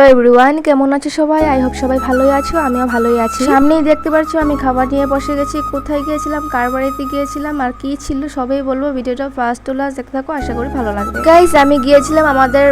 Hello everyone, কেমন আছো সবাই? আই হোপ সবাই ভালোই আছো, আমিও ভালোই আছি। সামনেই দেখতে পাচ্ছ আমি খাবার নিয়ে বসে গেছি। কোথায় গিয়েছিলাম, কার বাড়িতে গিয়েছিলাম আর কি ছিল সবই বলবো। ভিডিওটা ফার্স্ট টু লাস্ট দেখতে থাকো, আশা করি ভালো লাগবে। গাইস, আমি গিয়েছিলাম আমাদের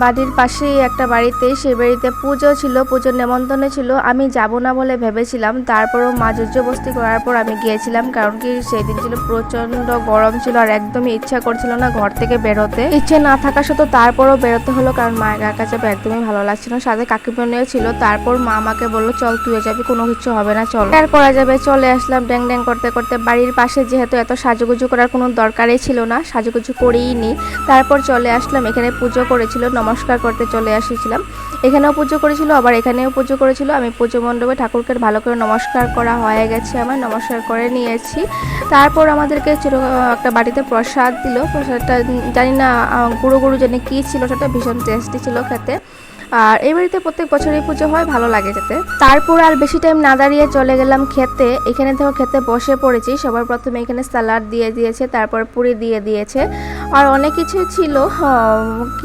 বাড়ির পাশেই একটা বাড়িতে। সেই বাড়িতে পুজো ছিল, পুজোর নেমন্তন্ন ছিল। আমি যাব না বলে ভেবেছিলাম, তারপরও মা জোরজবস্তি করার পর আমি গিয়েছিলাম। কারণ কি সেই দিন ছিল প্রচন্ড গরম ছিল আর একদমই ইচ্ছা করছিল না ঘর থেকে বেরোতে। ইচ্ছে না থাকা সত্ত্বেও তারপরও বেরোতে হলো, কারণ মায়ের একা কাছে একদমই ভালো লাগছিল। সাথে কাকিমনিও ছিল। তারপর মা আমাকে বললো চল তুইও যাবি, কোনো কিছু হবে না, চল আর করা যাবে। চলে আসলাম ড্যাং ড্যাং করতে করতে। বাড়ির পাশে যেহেতু এত সাজুগুজু করার কোনো দরকারই ছিল না, সাজুগুজু করেই নি। তারপর চলে আসলাম, এখানে পুজো করেছিল, নমস্কার করতে চলে আসিছিলাম। এখানেও পুজো করেছিল, আবার এখানেও পুজো করেছিল। আমি পুজো মণ্ডপে ঠাকুরকে ভালো করে নমস্কার করা হয়ে গেছে, আমার নমস্কার করে নিয়েছি। তারপর আমাদেরকে ছোটো একটা বাটিতে প্রসাদ দিল। প্রসাদটা জানি না গুঁড়ো গুঁড়ো জানি কী ছিল, সেটা ভীষণ টেস্টি ছিল খেতে। আর এই বাড়িতে প্রত্যেক বছরই পুজো হয়, ভালো লাগে যেতে। তারপর আর বেশি টাইম না দাঁড়িয়ে চলে গেলাম খেতে। এখানে থেকে খেতে বসে পড়েছি। সবার প্রথমে এখানে স্যালাড দিয়ে দিয়েছে, তারপর পুরি দিয়ে দিয়েছে আর অনেক কিছু ছিল।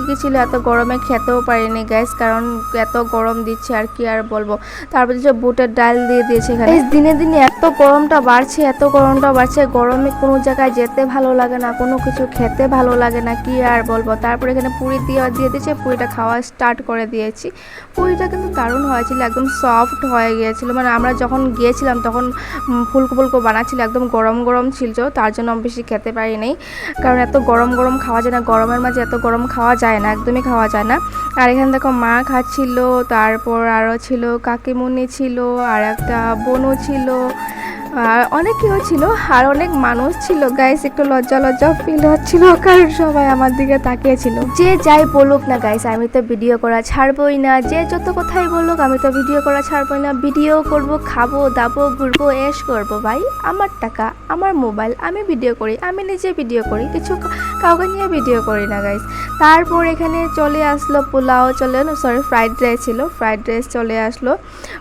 কী ছিল, এত গরমে খেতেও পারিনি গ্যাস, কারণ এত গরম দিচ্ছে আর কি আর বলবো। তারপর যে বুটের ডাল দিয়ে দিয়েছে এখানে। দিনে দিনে এত গরমটা বাড়ছে, এত গরমটা বাড়ছে, গরমে কোনো জায়গায় যেতে ভালো লাগে না, কোনো কিছু খেতে ভালো লাগে না, কি আর বলবো। তারপর এখানে পুরি দিয়ে দিয়েছে, পুরিটা খাওয়া স্টার্ট করে দিয়েছি। পুরিটা কিন্তু দারুণ হয়েছিল, একদম সফট হয়ে গিয়েছিল। মানে আমরা যখন গিয়েছিলাম তখন ফুলকো ফুলকো বানাচ্ছিল, একদম গরম গরম ছিল, তার জন্য আমি বেশি খেতে পারি নাই। কারণ এত গরম গরম খাওয়া যায় না, গরমের মাঝে এত গরম খাওয়া যায় না, একদমই খাওয়া যায় না। আর এখানে দেখো মা খাচ্ছিল, তারপর আরও ছিল কাকিমুনি ছিল, আর একটা বোনও ছিল, আর অনেক কেউ ছিল, আর অনেক মানুষ ছিল গাইস। একটু লজ্জা লজ্জা ফিল হচ্ছিল, কারণ সবাই আমার দিকে তাকিয়েছিল। যে যাই বলুক না গাইস, আমি তো ভিডিও করা ছাড়বই না। যে যত কথাই বলুক, আমি তো ভিডিও করা ছাড়বই না। ভিডিও করব, খাবো দাবো, ঘুরবো, এশ করবো ভাই। আমার টাকা, আমার মোবাইল, আমি ভিডিও করি, আমি নিজে ভিডিও করি, কিছু কাউকে নিয়ে ভিডিও করি না গাইস। তারপর এখানে চলে আসলো পোলাও, ফ্রাইড রাইস ছিল, ফ্রাইড রাইস চলে আসলো।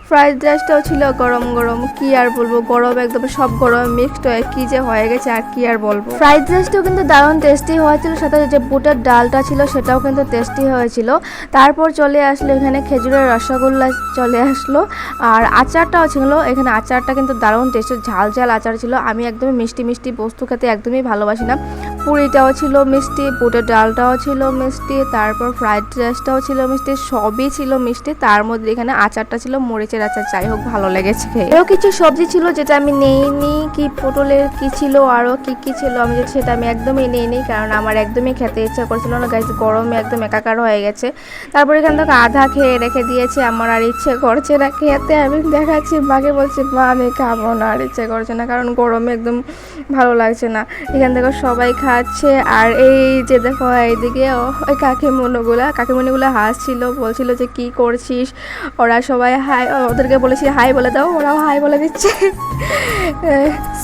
ফ্রাইড রাইসটাও ছিল গরম গরম, কি আর বলবো, গরম একদম সব গরম মিক্সড হয়ে কি যে হয়ে গেছে আর কি আর বলবো। ফ্রাইড রাইসটাও কিন্তু দারুণ টেস্টি হয়েছিল, সাথে যে বুটের ডালটা ছিল সেটাও কিন্তু টেস্টি হয়েছিল। তারপর চলে আসলো এখানে খেজুরের রসগোল্লা চলে আসলো, আর আচারটাও ছিল এখানে। আচারটা কিন্তু দারুণ টেস্টি, ঝাল ঝাল আচার ছিল। আমি একদমই মিষ্টি মিষ্টি বস্তু খেতে একদমই ভালোবাসি না। পুরিটাও ছিল মিষ্টি, বুটের ডালটাও ছিল মিষ্টি, তারপর ফ্রাইড রাইসটাও ছিল মিষ্টি, সবই ছিল মিষ্টি। তার মধ্যে এখানে আচারটা ছিল মরিচের আচার, যাই হোক ভালো লেগেছে খেয়ে। আরও কিছু সবজি ছিল যেটা আমি নেইনি, কি পটলের কি ছিল, আরও কি কি ছিল আমি সেটা আমি একদমই নেইনি, কারণ আমার একদমই খেতে ইচ্ছা করছিল না গাইস, গরমে একদম একাকার হয়ে গেছে। তারপর এখান থেকে আধা খেয়ে রেখে দিয়েছে, আমার আর ইচ্ছে করছে না খেতে। আমি দেখাচ্ছি মাকে, বলছি মা আমি খাবো না, আর ইচ্ছে করছে না, কারণ গরমে একদম ভালো লাগছে না। এখান থেকে সবাই খাচ্ছে, আর এই যে দেখো এইদিকে ওই কাকিমণিগুলো হাসছিল, বলছিল যে কি করছিস। ওরা সবাই হাই, ওদেরকে বলেছি হাই বলে দাও, ওরাও হাই বলে দিচ্ছে।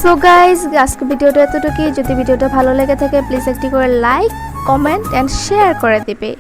সো গাইজ, আজকে ভিডিওটা এতটুকুই। যদি ভিডিওটা ভালো লেগে থাকে প্লিজ একটি করে লাইক, কমেন্ট অ্যান্ড শেয়ার করে দিবে।